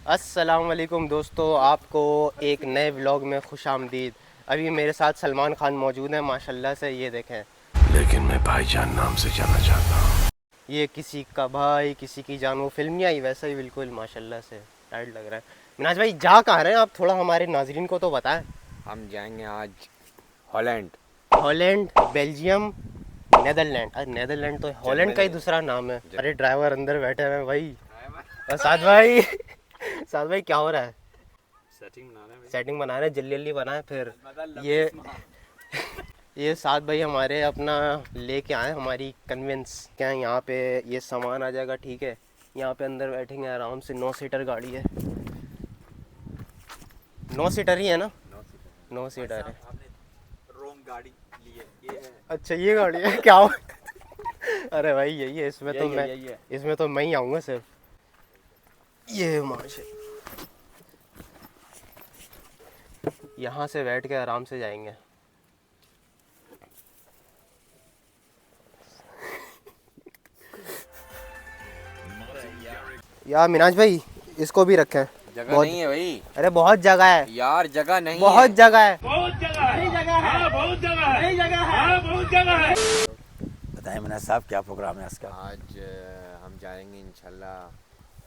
अस्सलाम वालेकुम दोस्तों, आपको एक नए व्लॉग में खुशामदीद। अभी मेरे साथ सलमान खान मौजूद हैं माशाल्लाह से, ये देखें। लेकिन मैं भाईजान नाम से जाना चाहता हूँ। ये किसी का भाई किसी की जान, वो फिल्म नहीं आई वैसा ही बिल्कुल माशाल्लाह से टाइट लग रहा है। मिनाज भाई जा कहाँ रहे हैं आप, थोड़ा हमारे नाजरीन को तो बताएं। हम जाएंगे आज हॉलैंड। Holland, Belgium, Netherland. अरे नेदरलैंड तो हॉलैंड का ही दूसरा नाम है। अरे ड्राइवर अंदर बैठे हुए हैं भाई। और साथ भाई साथ भाई क्या हो रहा है? सेटिंग बना रहे हैं, जल्दी जल्दी बनाए फिर। ये साथ भाई हमारे अपना लेके आए हमारी कन्वेंस क्या है, यहाँ पे ये सामान आ जाएगा, ठीक है। यहाँ पे अंदर बैठेंगे आराम से, 9 सीटर गाड़ी है। 9 सीटर ही है ना? 9 सीटर है। रोम गाड़ी लिए ये है। अच्छा ये गाड़ी है क्या हो? अरे भाई यही है, इसमें तो मैं यही है। इसमें तो मैं ही आऊँगा सिर्फ। ये माशे यहाँ से बैठ के आराम से जाएंगे। यार मिनाज भाई इसको भी रखें। जगह नहीं है भाई। अरे बहुत जगह है यार, जगह नहीं बहुत है। जगह है। बताएं मिनाज साहब, क्या प्रोग्राम है इसका? आज हम जाएंगे इंशाल्लाह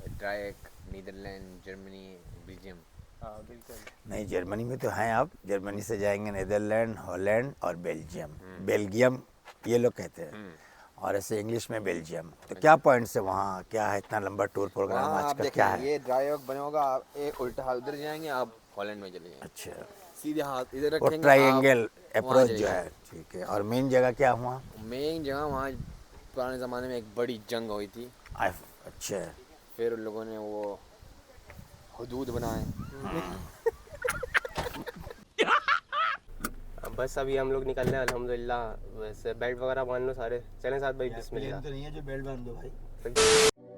ड्राइक, नीदरलैंड, जर्मनी, बेल्जियम। हाँ बिल्कुल। नहीं, जर्मनी में तो हैं आप। जर्मनी से जाएंगे नीदरलैंड, हॉलैंड और बेल्जियम। बेल्जियम ये लोग कहते हैं, और ऐसे इंग्लिश में बेल्जियम। तो क्या पॉइंट्स है वहाँ, क्या है इतना लंबा टूर प्रोग्राम वहाँ आज आप का, क्या देखें, है? ये ड्राइक बनेगा, आप एक उल्टा हाथ उधर जाएंगे, आप हॉलैंड में चले जाएंगे। अच्छा, सीधे हाथ इधर वो रखेंगे, ट्राइंगल आप वहाँ अप्रोच चले जो है, ठीक है। और मेन जगह क्या हुआ? मेन जगह वहाँ पुराने ज़माने में एक बड़ी जंग हुई थी, अच्छा, फिर उन लोगों ने वो हदूद बनाए। बस अभी हम लोग निकल रहे हैं अल्हम्दुलिल्लाह। वैसे बेल्ट वगैरह बांध लो सारे, चलें साथ भाई। बिस्मिल्लाह। तो नहीं है जो बेल्ट बांध दो भाई।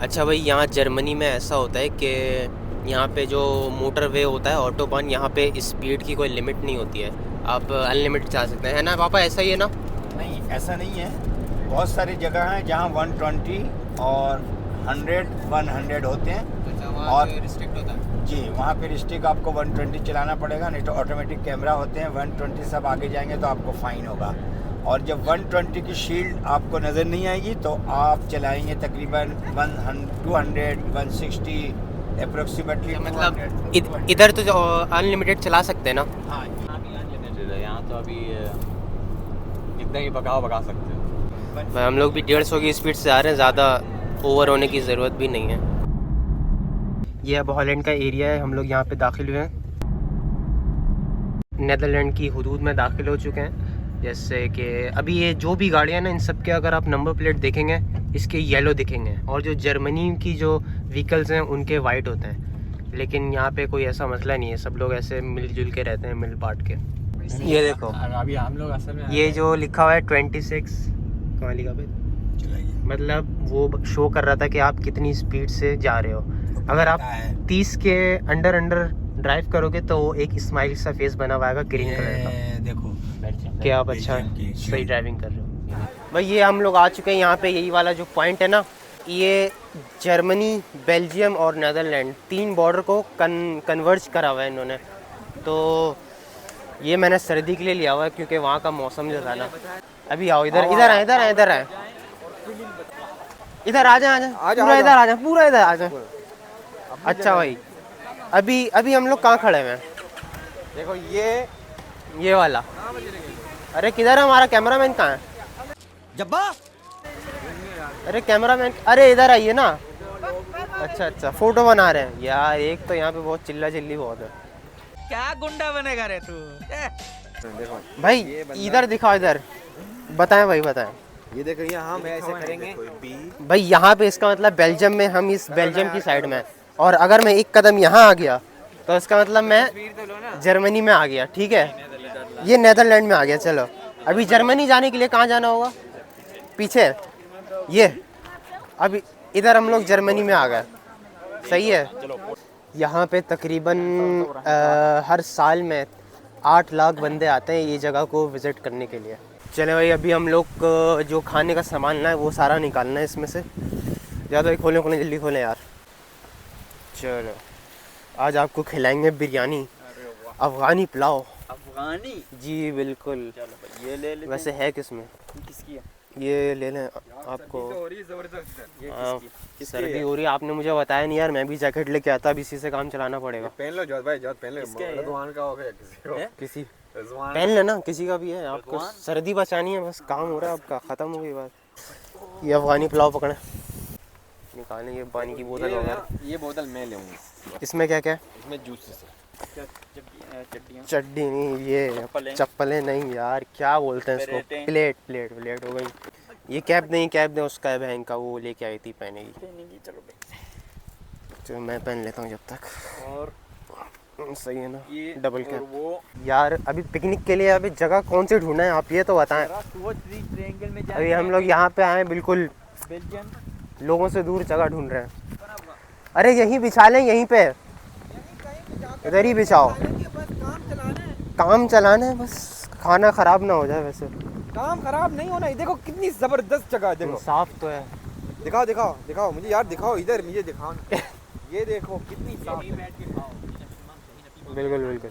अच्छा भाई, यहाँ जर्मनी में ऐसा होता है कि यहाँ पे जो मोटरवे होता है, ऑटोबान, यहाँ पे स्पीड की कोई लिमिट नहीं होती है। आप अनलिमिटेड चला सकते हैं, है ना पापा? ऐसा ही है ना? नहीं, ऐसा नहीं है। बहुत सारी जगह हैं जहाँ 120 और 100 होते हैं। और रिस्ट्रिक्ट होता है जी, वहाँ पे रिस्ट्रिक्ट आपको 120 चलाना पड़ेगा, नहीं तो ऑटोमेटिक कैमरा होते हैं। 120 सब आगे जाएंगे तो आपको फ़ाइन होगा। और जब 120 की शील्ड आपको नज़र नहीं आएगी तो आप चलाएंगे तकरीबन 200, 160 अप्रोक्सीमेटली। मतलब इधर तो अनलिमिटेड चला सकते हैं ना? हाँ, यहाँ तो अभी कितना ही भगा सकते हो। भाई हम लोग भी 150 की स्पीड से आ रहे हैं, ज़्यादा ओवर होने की ज़रूरत भी नहीं है। ये अब हॉलैंड का एरिया है, हम लोग यहाँ पे दाखिल हुए हैं। नेदरलैंड की हुदूद में दाखिल हो चुके हैं। जैसे कि अभी ये जो भी गाड़ियाँ ना, इन सब के अगर आप नंबर प्लेट देखेंगे इसके येलो दिखेंगे, और जो जर्मनी की जो व्हीकल्स हैं उनके वाइट होते हैं। लेकिन यहाँ पे कोई ऐसा मसला नहीं है, सब लोग ऐसे मिलजुल के रहते हैं, मिल बांट के। ये देखो, अभी हम लोग असल में ये जो लिखा हुआ है 26, कहाँ लिखा भाई? मतलब वो शो कर रहा था कि आप कितनी स्पीड से जा रहे हो। अगर आप 30 के अंडर ड्राइव करोगे तो वो एक स्माइल सा फेस बना हुआ है ग्रीन कलर का, देखो कि आप अच्छा सही ड्राइविंग कर रहे हो। भाई ये हम लोग आ चुके हैं यहाँ पे, यही वाला जो पॉइंट है ना, ये जर्मनी, बेल्जियम और नेदरलैंड 3 बॉर्डर को कन्वर्ज करा हुआ है इन्होंने। तो ये मैंने सर्दी के लिए लिया हुआ है क्योंकि वहाँ का मौसम जो था ना। अभी आओ इधर, इधर आए, इधर आए, इधर आए, इधर आ जाए, पूरा इधर आ जाए, पूरा इधर आ जाए। अच्छा भाई, अभी हम लोग कहाँ खड़े हुए हैं? देखो ये वाला। अरे किधर है हमारा कैमरामैन? कहाँ है जब्बा? अरे कैमरामैन, अरे इधर आइए ना। अच्छा फोटो बना रहे हैं यार। एक तो यहाँ पे बहुत चिल्ला चिल्ली बहुत है। क्या गुंडा बनेगा रे तू? देखो भाई इधर दिखाओ, इधर बताएं भाई, बताएं। ये देखो, यहाँ हम ऐसे करेंगे भाई यहाँ पे इसका मतलब बेल्जियम में, हम इस बेल्जियम की साइड में, और अगर मैं एक कदम यहाँ आ गया तो इसका मतलब मैं जर्मनी में आ गया, ठीक है। ये नेदरलैंड में आ गया। चलो अभी जर्मनी जाने के लिए कहाँ जाना होगा? पीछे ये, अभी इधर हम लोग जर्मनी में आ गए, सही है। यहाँ पे तकरीबन हर साल में 8 लाख बंदे आते हैं ये जगह को विज़िट करने के लिए। चले भाई, अभी हम लोग जो खाने का सामान लाए वो सारा निकालना है इसमें से। ज़्यादा भाई खोलें जल्दी खोलें यार। चलो आज आपको खिलाएंगे बिरयानी, अफ़गानी पुलाव। अफगानी? जी बिल्कुल। चलो भाई, ये ले लेते वैसे है किसमें? किसकी है? ये ले लें आपको। हाँ, सर्दी हो रही है, आपने मुझे बताया नहीं यार, मैं भी जैकेट लेके आता, अब इसी से काम चलाना पड़ेगा। पहन लो जॉर्ज भाई, जॉर्ज पहन लो। किसका है? रज़वान का हो गया किसी को। किसी रज़वान पहन लेना, किसी का भी है। आपको रज़वान? सर्दी बचानी है, बस काम हो रहा है आपका, ख़त्म हो गई बात। ये अफ़गानी पुलाव पकड़े, निकालें ये पानी की बोतल वगैरह। ये बोतल मैं लूँगा। इसमें क्या क्या है? इसमें जूस है। चड्डी नहीं, ये चप्पलें नहीं यार, क्या बोलते हैं इसको? प्लेट हो गई। ये कैप नहीं, कैप दें उसका है बहन का, वो लेके आई थी पहनेगी। चलो मैं पहन लेता हूँ जब तक। और सही है ना? ये डबल और कैप। वो यार अभी पिकनिक के लिए अभी जगह कौन सी ढूंढना है आप ये तो बताएं। ट्रायंगल में अभी हम लोग यहाँ पे आए बिल्कुल बेल्जियम लोगों से दूर जगह ढूंढ रहे हैं। अरे यहीं बिछा लें, यहीं पे इधर ही बिछाओ। काम चलाना है बस, खाना खराब ना हो जाए। वैसे काम खराब नहीं होना। देखो कितनी जबरदस्त जगह है, देखो साफ तो है। दिखाओ मुझे यार, दिखाओ इधर मुझे दिखाओ। ये देखो कितनी साफ है। बैठ के खाओ। बिल्कुल बिल्कुल।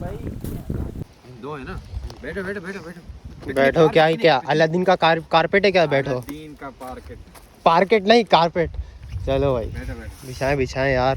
भाई दो है ना। बैठो। बैठो क्या ही क्या, अलादीन का कारपेट है क्या? बैठो। तीन का पार्केट नहीं, कारपेट। चलो भाई बैठो। बिछाएं यार।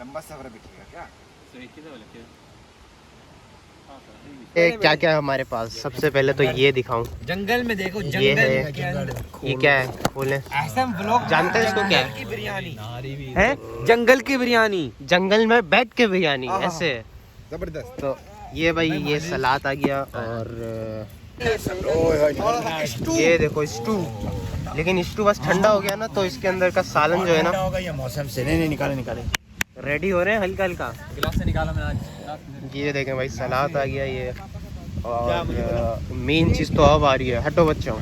लंबा सफर बिठेगा क्या? सही किधर वाला क्या? क्या क्या है हमारे पास? सबसे पहले तो ये दिखाऊं। जंगल में देखो, ये है, ये क्या है? बोले जानते हैं इसको क्या है? बिरयानी है जंगल की बिरयानी, जंगल में बैठ के बिरयानी ऐसे। जबरदस्त। तो ये भाई ये सलाद आ गया और ये देखो स्टू। लेकिन स्टू बस ठंडा हो गया ना तो इसके अंदर का सालन जो है ना होगा ये मौसम से। नहीं निकाले। रेडी हो रहे हैं हल्का हल्का। गिलास से निकाला मैंने। ये देखें भाई सलाद आ गया ये, और मेन चीज़ तो अब आ रही है। हटो बच्चों,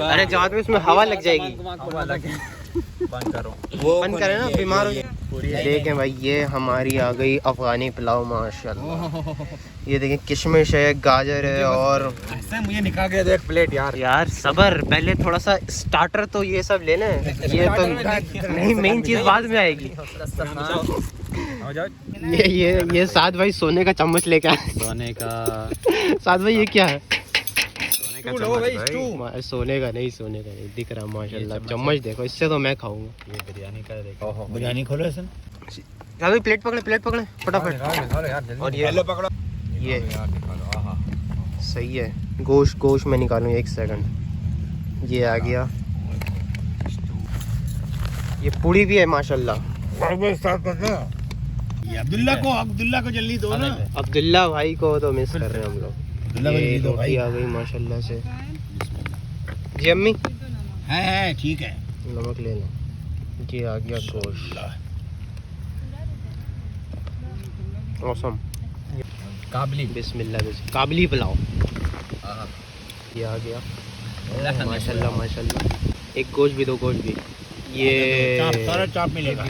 अरे जहाँ पे इसमें हवा लग जाएगी। बंद करो। बंद करें ना, बीमार हो जाए। देखें भाई ये हमारी आ गई अफगानी पुलाव माशाल्लाह। ये देखें किशमिश है, गाजर है और मुझे निकाल के दे एक प्लेट यार सबर, पहले थोड़ा सा स्टार्टर तो ये सब ले लें। ये तो नहीं, मेन चीज़ बाद में आएगी। ये साथ भाई सोने का चम्मच लेके आए। सोने का साथ भाई ये क्या है? भाई सोने का नहीं दिख रहा माशाल्लाह। चम्मच देखो, इससे तो मैं खाऊंगा। ये बिरयानी का देखो। बिरयानी खोलो ऐसे। भाई प्लेट पकड़े फटाफट। और ये पकड़ो। ये सही है। गोश्त में निकालूँ, 1 सेकंड। ये आ गया, ये पूड़ी भी है माशाल्लाह। ये अब्दुल्ला को जल्दी दो ना। अब्दुल्ला भाई को तो मिस कर रहे हैं हम लोग। ये रोटी आ गई माशाल्लाह से। जी अम्मी है ठीक है। नमक ले लो। ये आ गया गोश्त। मौसम काबली बिस्मिल्लाह काबली पुलाव। ये आ गया माशाल्लाह। एक गोश्त भी दो, गोश्त भी। ये सारा चाप मिलेगा।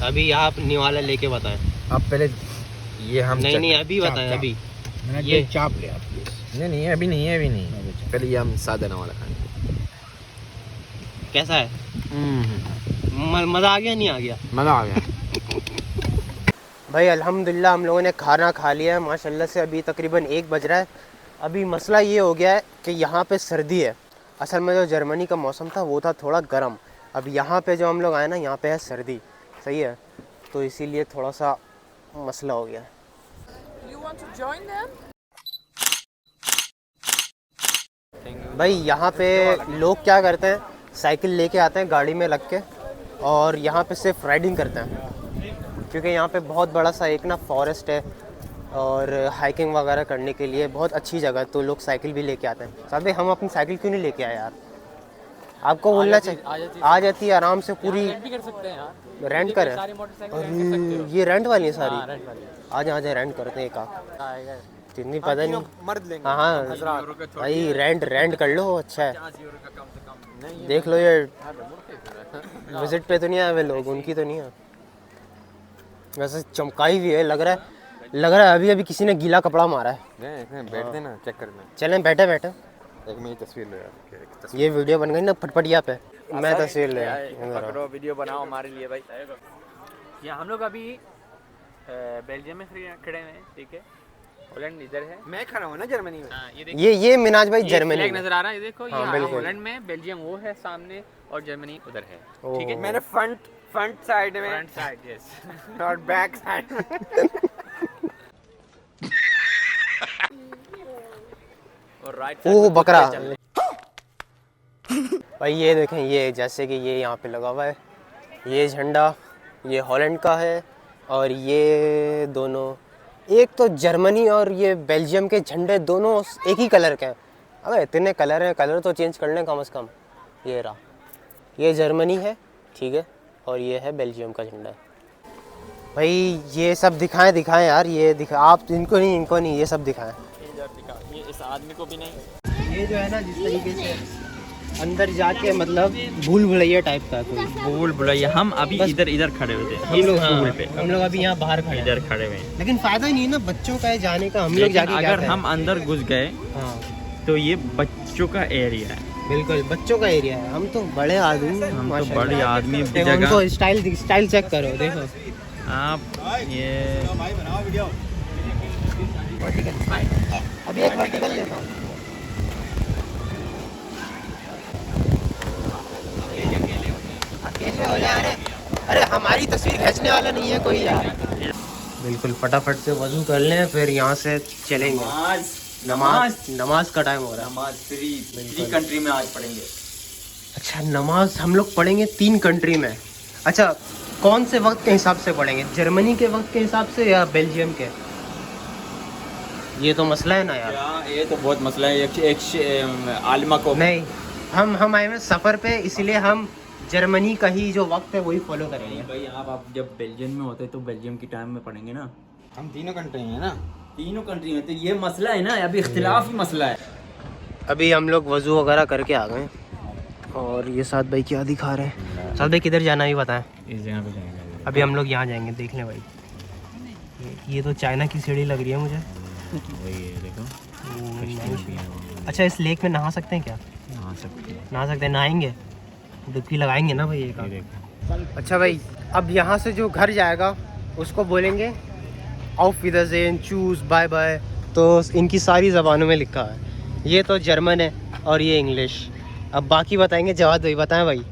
अभी आप निवाला लेके बताएं। अब पहले ये हम नहीं अभी बताएं। अभी ये चाप ले आप। नहीं अभी नहीं। पहले ये हम सादा वाला खाएंगे। कैसा है? मज़ा आ गया नहीं आ गया? मज़ा आ गया भाई अल्हम्दुलिल्लाह हम लोगों ने खाना खा लिया है माशाल्लाह से। अभी तकरीबन 1 बज रहा है। अभी मसला ये हो गया है कि यहाँ पे सर्दी है। असल में जो जर्मनी का मौसम था वो था थोड़ा गर्म। अब यहाँ पे जो हम लोग आए ना, यहाँ पे है सर्दी। सही है, तो इसीलिए थोड़ा सा मसला हो गया है। भाई यहाँ पे लोग क्या करते हैं, साइकिल लेके आते हैं गाड़ी में लग के और यहाँ पे सिर्फ राइडिंग करते हैं। क्योंकि यहाँ पे बहुत बड़ा सा एक ना फॉरेस्ट है और हाइकिंग वगैरह करने के लिए बहुत अच्छी जगह है, तो लोग साइकिल भी लेके आते हैं। साहब हम अपनी साइकिल क्यों नहीं लेके आए यार? आपको बोलना चाहिए, आ जाती है आराम से पूरी। भी कर सकते हैं यार, रेंट कर, सारी मोटरसाइकिल अरे ये रेंट वाली है सारी। हाँ, रेंट वाली आज आ जाए रेंट करते हैं एक आएगा। इतनी पता नहीं। मर्द लेंगे। हाँ भाई रेंट कर लो, अच्छा है। देख लो ये विजिट पे तो नहीं आए हुए लोग, उनकी तो नहीं है। वैसे चमकाई भी है, लग रहा है अभी अभी किसी ने गीला कपड़ा मारा है। बैठते ना चेक करना। चलें बैठे बैठे, एक मेरी तस्वीर ले यार। ये वीडियो बन गई ना फटफटिया पे। मैं तस्वीर ले आया। पकड़ो वीडियो बनाओ हमारे लिए भाई। ये हम लोग अभी बेल्जियम में खड़े हैं, ठीक है। हॉलैंड इधर है, मैं खड़ा हूँ ना जर्मनी में। हाँ, ये देखिए ये मिनाज भाई जर्मनी फ्लैग में। नजर आ रहा है, ये देखो। हाँ, ये बिल्कुल। हॉलैंड में, बेल्जियम वो है सामने और जर्मनी उधर है, ठीक है। मैंने फ्रंट साइड में, front side, yes. Not back side. और राइट ओह बकरा। भाई ये देखें, ये जैसे कि ये यहाँ पे लगा हुआ है, ये झंडा ये हॉलैंड का है, और ये दोनों, एक तो जर्मनी और ये बेल्जियम के झंडे दोनों एक ही कलर के हैं। अबे इतने कलर हैं, कलर तो चेंज कर लें कम से कम। ये रहा, ये जर्मनी है, ठीक है, और ये है बेल्जियम का झंडा। भाई ये सब दिखाएं यार, ये दिखा आप, इनको नहीं ये सब दिखाएं। ये इस आदमी को भी नहीं। ये जो है ना, जिस तरीके से अंदर जाके मतलब भूल भुलैया टाइप का कोई भूल भुलैया। हम अभी इधर खड़े हुए थे, हम लोग। हाँ, हम लोग अभी यहाँ बाहर खड़े हैं। इधर खड़े हुए हैं। लेकिन फायदा नहीं है ना बच्चों का है जाने का, हम लोग लेकिन जाके क्या अगर करें? हम अंदर घुस गए हाँ तो ये बच्चों का एरिया है। बिल्कुल बच्चों का एरिया है। हम तो बड़े आदमी, हम तो माशाल्लाह। बड़े आदमी की देखो, जगह उनको स्टाइल चेक करो, देखो आप ये अभी एक वर्टिकल लेता हूँ। अकेले हो जा रहे, अरे हमारी तस्वीर खींचने वाला नहीं है कोई यार। बिल्कुल फटाफट से वजू कर लें, फिर यहाँ से चलेंगे। नमाज का टाइम हो रहा है। नमाज थ्री कंट्री में आज पढ़ेंगे। अच्छा नमाज हम लोग पढ़ेंगे 3 कंट्री में। अच्छा कौन से वक्त के हिसाब से पढ़ेंगे, जर्मनी के वक्त के हिसाब से या बेल्जियम के? ये तो मसला है ना यार। ये तो बहुत मसला है। एक आलिमा को नहीं, हम आए हैं सफ़र पे, इसलिए हम जर्मनी का ही जो वक्त है वही फॉलो करेंगे। भाई आप जब बेल्जियम में होते तो बेल्जियम की टाइम में पढ़ेंगे ना। हम तीनों कंट्री हैं ना, तीनों कंट्री में, तो ये मसला है ना, अभी इख्तिलाफ ही मसला है। अभी हम लोग वज़ू वगैरह करके आ गए, और ये साथ भाई क्या दिखा रहे हैं? साथ भाई किधर जाना ही बताएं। इस जगह पे जाएंगे। अभी हम लोग यहाँ जाएंगे, देख लें भाई। ये तो चाइना की सीढ़ी लग रही है मुझे। वही है, देखो। अच्छा इस लेक में नहा सकते हैं क्या? नहा सकते हैं। नहा सकते हैं, नहाएंगे, डुबकी लगाएंगे ना भाई एक आध। अच्छा भाई, अब यहाँ से जो घर जाएगा उसको बोलेंगे ऑफ विदरजेन, चूज, बाय बाय। तो इनकी सारी ज़बानों में लिखा है। ये तो जर्मन है और ये इंग्लिश। अब बाकी बताएंगे, जवाब भाई बताएं भाई।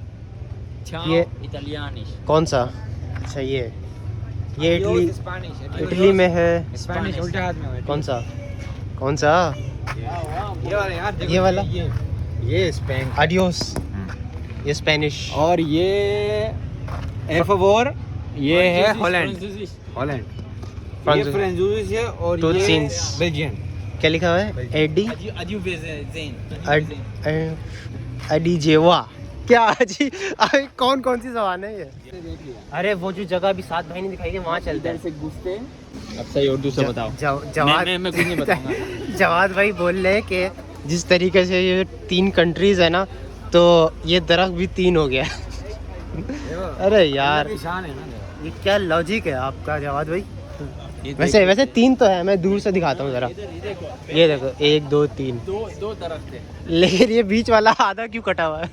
ये इटालियानी कौन सा? अच्छा ये इटली में है। स्पेनिश उल्टे हाथ में है। कौन सा ये वाला यार, देखो, ये वाला? ये स्पेन। एडियोस, ये स्पेनिश। और ये एफोर, ये है हॉलैंड। ये फ्रांस- फ्रांसीसी है, और तो ये सीन्स। बेल्जियन। क्या लिखा हुआ है? एडीजेवा। क्या जी? अरे कौन सी जबान है ये? अरे वो जो जगह अभी साथ भाई ने दिखाई है वहाँ चलते हैं। से घुसते हैं। अब सही उर्दू से बताओ। जवाद मैं कुछ नहीं बताऊंगा। जवाद भाई बोल रहे हैं कि जिस तरीके से ये 3 कंट्रीज है ना, तो ये दरख्त भी 3 हो गया। अरे यार निशान है ना। ये क्या लॉजिक है आपका जवाद भाई? वैसे 3 तो है, मैं दूर से दिखाता हूँ ज़रा। ये देखो 1 2 3, दो तरफ थे। लेकिन ये बीच वाला आधा क्यों कटा हुआ है?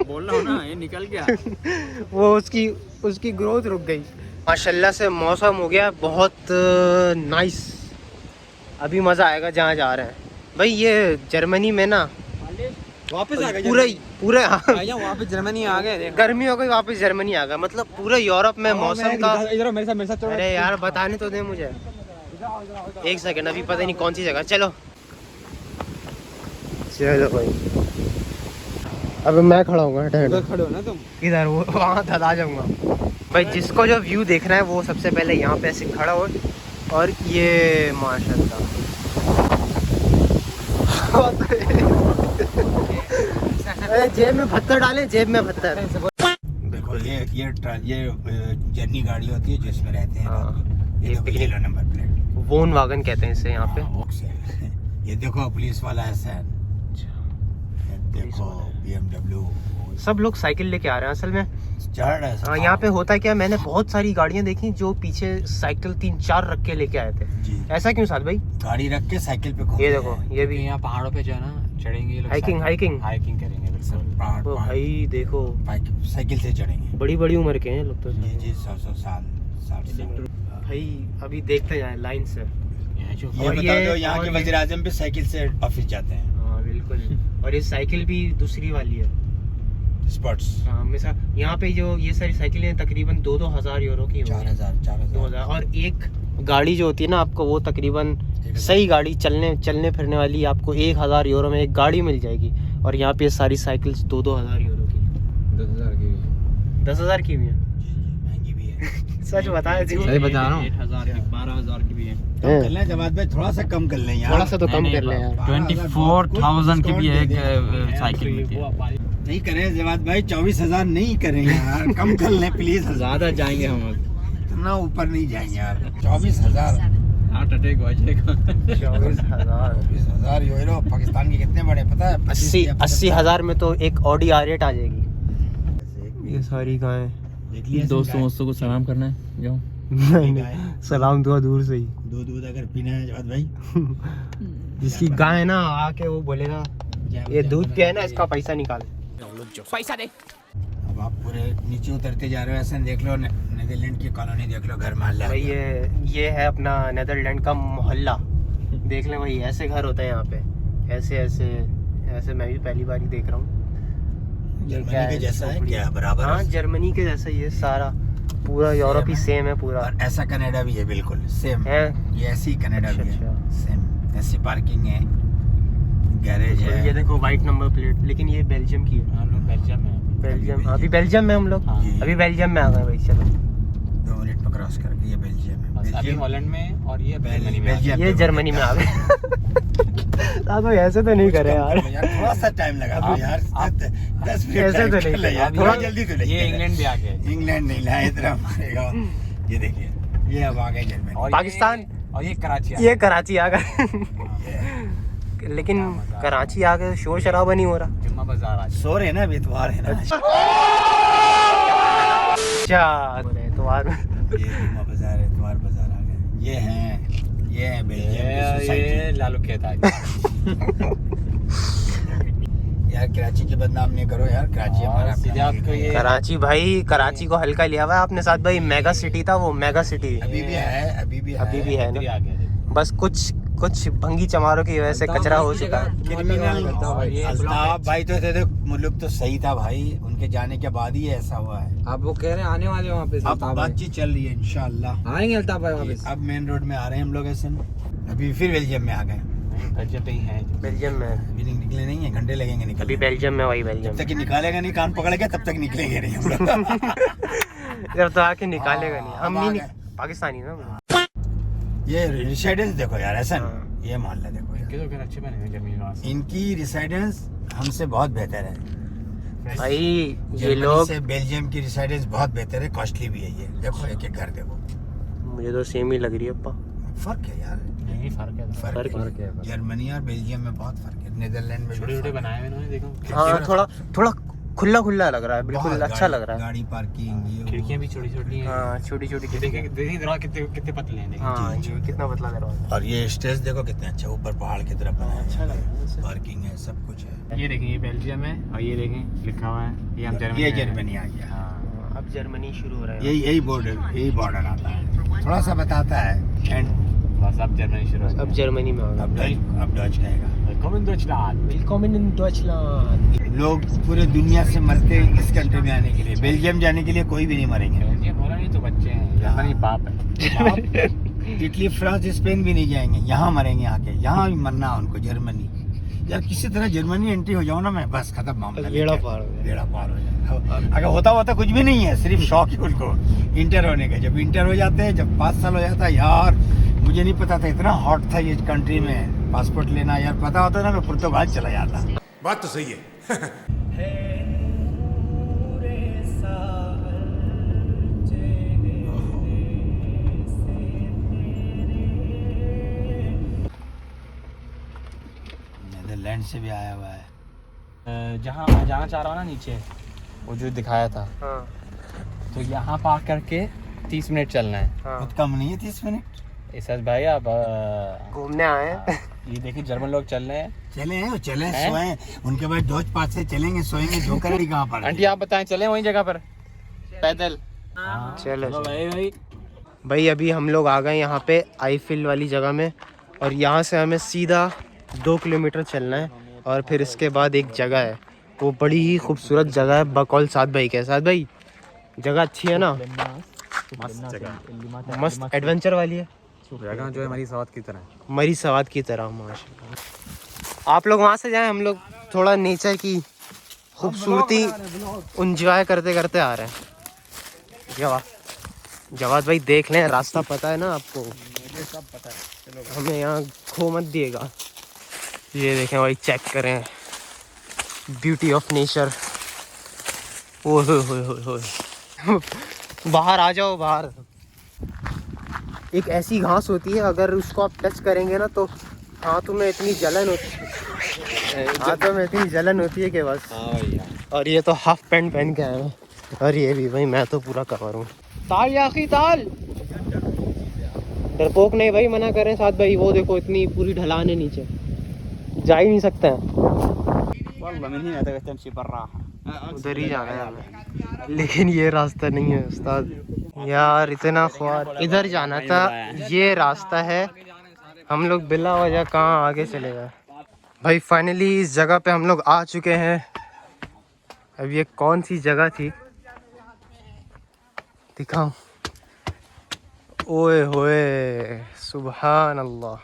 बोल रहा हूँ ना, ये निकल गया। वो उसकी ग्रोथ रुक गई। माशाल्लाह से मौसम हो गया बहुत नाइस। अभी मज़ा आएगा जहाँ जा रहे हैं भाई। ये जर्मनी में ना वापस आ गए पूरे भैया, वापस जर्मनी आ गए। देख, गर्मी हो गई, वापस जर्मनी आ गया। मतलब पूरे यूरोप में मौसम का। इधर मेरे साथ चलो। अरे यार बताने तो दे मुझे, एक सेकंड, अभी पता नहीं कौन सी जगह। चलो भाई, अब मैं खड़ा हूँ। उधर खड़े हो ना तुम। इधर वो वहाँ आ जाऊँगा भाई। जिसको जो व्यू देखना है वो सबसे पहले यहाँ पे ऐसे खड़ा हो। और ये माशाल्लाह जेब में पत्थर डालें, जेब में पत्थर। देखो ये जर्नी गाड़ी होती है जिसमें रहते हैं रात को। ये ये देखो पिकनिक येलो नंबर प्लेट, वोन वागन कहते हैं इसे यहाँ पे। ये देखो पुलिस वाला है, देखो BMW। सब लोग साइकिल लेके आ रहे हैं असल में। चढ़ रहे हैं सब। हाँ, यहाँ पे होता है क्या, मैंने बहुत सारी गाड़ियाँ देखी जो पीछे साइकिल 3-4 रख के लेके आए थे। जी। ऐसा क्यों साल भाई? गाड़ी रख के साइकिल पे घूम ये रहे देखो, हैं। ये भी यहाँ पहाड़ों पे जो है ना चढ़ेंगे ये लोग, हाइकिंग हाइकिंग करेंगे बिल्कुल। पहाड़ ओ पहाड़ भाई देखो, साइकिल से चढ़ेंगे। बड़ी बड़ी उम्र के हैं लोग तो। जी जी 100 साल 60 साल। भाई अभी देखते जाए लाइन से। ये और बता ये- दो यहाँ और के ये- वज़ीर आज़म पे साइकिल से ऑफिस जाते हैं। हाँ बिल्कुल। और ये साइकिल भी दूसरी वाली है। स्पोर्ट्स हाँ, मिसाल यहाँ पे जो ये सारी साइकिलें तकरीबन 2-2 हज़ार यूरो की होंगी। 4000 2000। और एक गाड़ी जो होती है ना आपको, वो तकरीबन सही गाड़ी चलने फिरने वाली आपको 1000 यूरो में एक गाड़ी मिल जाएगी। और यहाँ पे सारी साइकिल्स 2-2 हज़ार यूरो की, 10,000 की भी 10,000 की भी है। महंगी भी है। सच बताया जी। सही बता रहा हूँ। 8,000 की 12,000 की भी है। कम कर लें जवाद भाई, थोड़ा सा कम कर लें यार। थोड़ा सा तो कम कर ले यार। 24,000 की भी एक साइकिल मिलती है। नहीं करें जवाद भाई, 24,000 नहीं करें यार, कम कर लें प्लीज। ज्यादा जाएंगे हम, इतना ऊपर नहीं जाएंगे यार। 24,000 हार्ट अटैक हो जाएगा। 24,000 20,000 यूरो पाकिस्तान के कितने बड़े पता है? 80,000 में तो एक ऑडी R8 आ जाएगी। ये सारी गायें। देख लिया दोस्तों को सलाम करना है, जाओ। नहीं, सलाम दुआ दूर से ही। दूध अगर पीना है जवाद भाई, जिसकी गाय है ना आके वो बोलेगा ये दूध पिया है ना, इसका पैसा निकाल। पैसा दे। अब आप पूरे नीचे उतरते जा रहे हो, ऐसे देख लो नीदरलैंड की कॉलोनी देख लो, घर मोहल्ला। भाई ये है अपना नेदरलैंड का मोहल्ला। देख लें भाई, ऐसे घर होते हैं यहाँ पे, ऐसे ऐसे ऐसे। मैं भी पहली बार ही देख रहा हूँ। जर्मनी के जैसा है क्या? बराबर हाँ, है। जर्मनी के जैसा ये सारा पूरा यूरोप ही सेम है पूरा। और ऐसा कनाडा भी है बिल्कुल सेम है। ये ऐसी कनाडा भी अच्छा, है सेम। ऐसी पार्किंग है, गैरेज है। ये देखो वाइट नंबर प्लेट, लेकिन ये बेल्जियम की है। हम लोग बेल्जियम में, बेल्जियम, अभी बेल्जियम में हम लोग। हाँ। अभी बेल्जियम में आ गए भाई। चलो 2 मिनट पर क्रॉस करके ये बेल्जियम है। अभी बेल्जियम हॉलैंड में, और ये बेल्जियम बेल्जियम में। ये जर्मनी में आ गए। तो ऐसे तो नहीं करे यार। थोड़ा सा टाइम लगा दो यार, 10 मिनट ऐसे तो नहीं ले यार, करे। थोड़ा जल्दी तो ले। ये इंग्लैंड भी आ गए। इंग्लैंड नहीं लाए, इतना मारेगा। ये देखिए, ये अब आ गए जर्मनी। और पाकिस्तान, और ये कराची आ ये कराची आ गए। लेकिन कराची आ गए शोर शराबा नहीं हो रहा। गए। जुम्मा बाजार आ सो रहे हैं ना, अभी इतवार है ना। अच्छा एतवार में। ये जुम्मा बाजार है, इतवार बाजार आ गए। ये है बेल्जियम की ये सोसाइटी। लालू खेत आ यार कराची के बदनाम नहीं करो यार, कराची हमारा सीधे अपना आपको मुल्क है। ये कराची भाई, कराची को हल्का लिया हुआ है आपने साथ भाई। मेगा सिटी था वो, मेगा सिटी अभी भी है, अभी भी है ना। आ गया। बस कुछ भंगी चमारों की वजह से कचरा हो चुका है। क्रिमिनल अल्ताफ भाई तो थे, मुल्क तो सही था भाई, उनके जाने के बाद ही ऐसा हुआ है। आप वो कह रहे हैं आने वाले वहाँ पे अब बातचीत चल रही है इंशाल्लाह। आएंगे अल्ताफ भाई वहाँ पे। अब मेन रोड में आ रहे हैं हम लोग ऐसे। अभी फिर बेल्जियम में आ गए। बेल्जियम पे ही है। बेल्जियम में अभी निकले नहीं है, घंटे लगेंगे अभी निकलने। बेल्जियम में, वही जब बेल्जियम तक कि निकालेगा नहीं कान पकड़ेगा तब तक निकलेंगे नहीं हम लोग। जब तो आके निकालेगा नहीं। हम अब नहीं आ निक- पाकिस्तानी ना। ये रेसिडेंस देखो यार ऐसा, हाँ। ये मोहल्ला देखो यार। इनके तो घर अच्छे बने हैं जर्मनी में। इनकी रेसिडेंस हमसे बहुत बेहतर है। भाई ये जर्मनी लोग, से बेल्जियम की रेसिडेंस बहुत बेहतर है, कॉस्टली भी है। ये देखो एक एक घर देखो, मुझे तो सेम ही लग रही है अप्पा। फर्क है यार, नहीं फर्क है। फर्क है। जर्मनी और बेल्जियम में बहुत फर्क है, नीदरलैंड में छोटे छोटे बनाए हुए इन्होंने, देखो हाँ, थोड़ा खुला खुला लग रहा है, बिल्कुल अच्छा लग रहा है। गाड़ी पार्किंग, ये खिड़कियाँ भी छोटी छोटी हैं। हाँ, छोटी छोटी देखिए देखिए दरवाजे कितने कितने पतले हैं। देखिए। हाँ, ये कितना पतला दरवाजा। और ये स्टेज देखो कितने अच्छा, ऊपर पहाड़ की तरफ बना है। अच्छा लग रहा है वैसे। पार्किंग है, सब कुछ है। ये देखिए, ये बेल्जियम है, और ये देखें लिखा हुआ है, ये हम जर्मनी ये में हैं। जर्मनी आ गया। हाँ। अब जर्मनी शुरू हो रहा है। यही बॉर्डर आता है, थोड़ा सा बताता है एंड। बस अब जर्मनी शुरू हो अब जर्मनी में होगा। अब डच कहेगा। Willkommen Deutschland। Willkommen in Deutschland। लोग पूरे दुनिया से मरते हैं इस कंट्री में आने के लिए, बेल्जियम जाने के लिए कोई भी नहीं मरेंगे। बेल्जियम हो रहा नहीं तो बच्चे हैं, जर्मनी बाप है। इटली, फ्रांस, स्पेन भी नहीं जाएंगे, यहाँ मरेंगे आके। यहाँ भी मरना है उनको, जर्मनी। यार किसी तरह जर्मनी एंट्री हो जाओ ना, मैं बस खत्म मामला। बेड़ा पार हो गया। बेड़ा पार हो जाए। अगर होता कुछ भी नहीं है, सिर्फ शौक है उनको इंटर होने का। जब इंटर हो जाते हैं, जब 5 साल हो जाता है, यार मुझे नहीं पता था इतना हॉट था ये कंट्री में पासपोर्ट लेना। यार पता होता ना मैं पुर्तगाल चला जाता। बात तो सही है। से भी आया हुआ है। जहाँ मैं जाना चाह रहा हूँ ना नीचे, वो जो दिखाया था, हाँ तो यहाँ पार्क करके 30 मिनट चलना है। हाँ बहुत कम नहीं है 30 मिनट। एसाज भाई आप घूमने आए हैं। ये देखिए जर्मन लोग चल रहे हैं। चले हैं, चले हैं? सोए, उनके बाद डोज पास से चलेंगे, सोएंगे, जो करेंगे कहाँ पर। आंटी आप बताएं, चले वहीं जगह पर पैदल? चलो चलो भाई। भाई अभी हम लोग आ गए यहाँ पे आईफिल वाली जगह में, और यहाँ से हमें सीधा 2 किलोमीटर चलना है, और फिर इसके बाद एक जगह है, वो बड़ी ही खूबसूरत जगह है बकौल साद भाई के। साथ भाई जगह अच्छी है ना, मस्त जगह, मस्त एडवेंचर वाली है, जगह जो है हमारी सवाद की तरह। मरी सवाद की तरह। माशाल्लाह आप लोग वहाँ से जाएं, हम लोग थोड़ा नेचर की खूबसूरती एंजॉय करते करते आ रहे हैं। जवाद भाई देख लें, रास्ता पता है ना आपको? सब पता है। चलो हमें यहाँ खो मत दिएगा। ये देखें भाई, चेक करें ब्यूटी ऑफ नेचर। ओह हो बाहर आ जाओ, बाहर। एक ऐसी घास होती है, अगर उसको आप टच करेंगे ना तो हाथों में इतनी जलन होती है, हाथों में इतनी जलन होती है कि बस। हाँ भैया। और ये तो हाफ पैंट पहन के आए हैं, और ये भी भाई मैं तो पूरा कवर हूँ। ताल याखी ताल, डरपोक नहीं भाई, मना करें साथ भाई। वो देखो इतनी पूरी ढलान है, नीचे जा ही नहीं सकते हैं। उधर ही जाना है हमें, लेकिन ये रास्ता नहीं है उस्ताद यार, इतना ख्वार। इधर जाना था, ये रास्ता है। हम लोग बिला वजह कहाँ आगे चले गए भाई। फाइनली इस जगह पे हम लोग आ चुके हैं। अब ये कौन सी जगह थी दिखाऊं? ओए होए सुभान अल्लाह।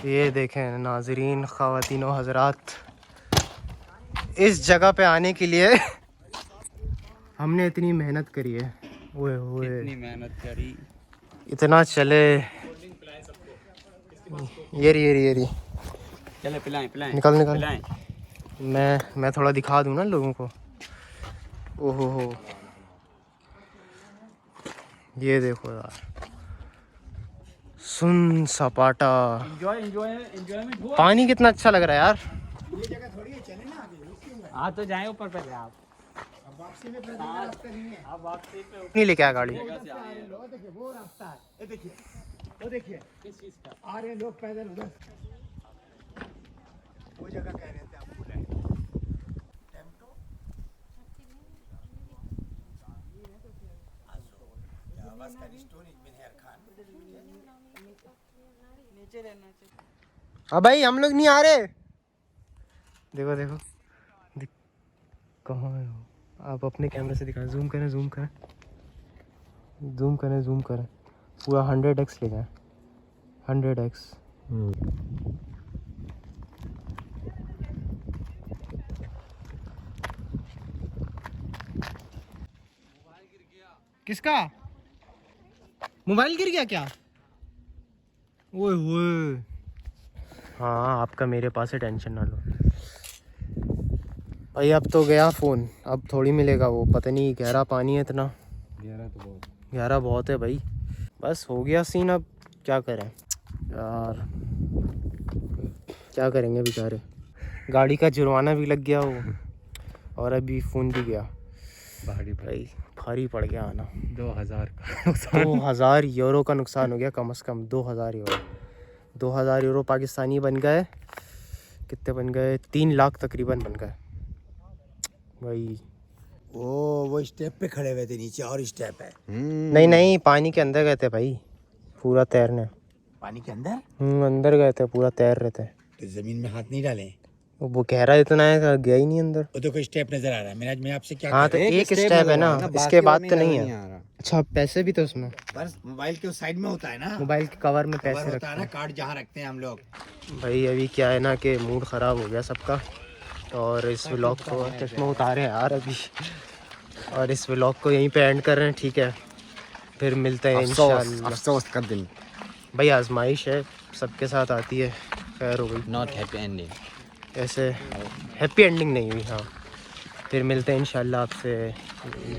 ये देखें नाजरीन, ख़वातीनो हज़रात, इस जगह पे आने के लिए हमने इतनी मेहनत करी है। ओए होए इतनी मेहनत करी, इतना चले। ये चले पिलाएं निकल पिलाएं। मैं थोड़ा दिखा दूं ना लोगों को। ओहो हो, ये देखो यार, सुन सपाटा। एंजॉय पानी कितना अच्छा लग रहा है यार। हाँ तो जाए ऊपर पहले आप। नहीं लेके आया गाड़ी। वो जगह कह रहे थे आप बोले। अब भाई हम लोग नहीं आ रहे। देखो देखो कहाँ है वो? आप अपने कैमरे से दिखाएं, जूम करें। पूरा 100x ले जाए, 100x। किसका मोबाइल गिर गया क्या? ओए होए। हाँ आपका मेरे पास है, टेंशन ना लो भाई। अब तो गया फ़ोन, अब थोड़ी मिलेगा वो। पता नहीं, गहरा पानी है इतना। गहरा बहुत है भाई। बस हो गया सीन, अब क्या करें यार, क्या करेंगे बेचारे। गाड़ी का जुर्माना भी लग गया वो, और अभी फ़ोन भी गया भाई। भारी पड़ गया आना। 2000 यूरो का नुकसान हो गया, कम से कम 2000 यूरो। 2000 यूरो पाकिस्तानी बन गए, कितने बन गए? 3 लाख तकरीबन बन गए भाई। वो स्टेप पे खड़े हुए थे, नीचे और स्टेप है। नहीं पानी के अंदर गए थे भाई, पूरा तैरने। पानी के अंदर? अंदर गए थे, पूरा तैर रहे थे। तो जमीन में हाथ नहीं डालें। वो गहरा इतना है, गया ही नहीं अंदर। वो तो कोई स्टेप नजर आ रहा है। मैं आपसे क्या हाँ तो एक स्टेप है ना, इसके बाद तो नहीं है। अच्छा पैसे भी तो उसमें, बस मोबाइल के उस साइड में होता है ना, मोबाइल के कवर में कवर पैसे होता रखते है ना, हैं कार्ड जहाँ रखते हैं हम लोग। भाई। अभी क्या है ना कि मूड ख़राब हो गया सबका, और इस व्लॉग को, चश्मा उतारे हैं यार अभी, और इस व्लॉग को यहीं पे एंड कर रहे हैं, ठीक है? फिर मिलते हैं इंशाल्लाह। अफसोस का दिन, भाई आजमाइश है, सबके साथ आती है, खैर हो गई। Not happy ending. ऐसे हैप्पी एंडिंग नहीं हुई। हाँ फिर मिलते हैं इंशाल्लाह आपसे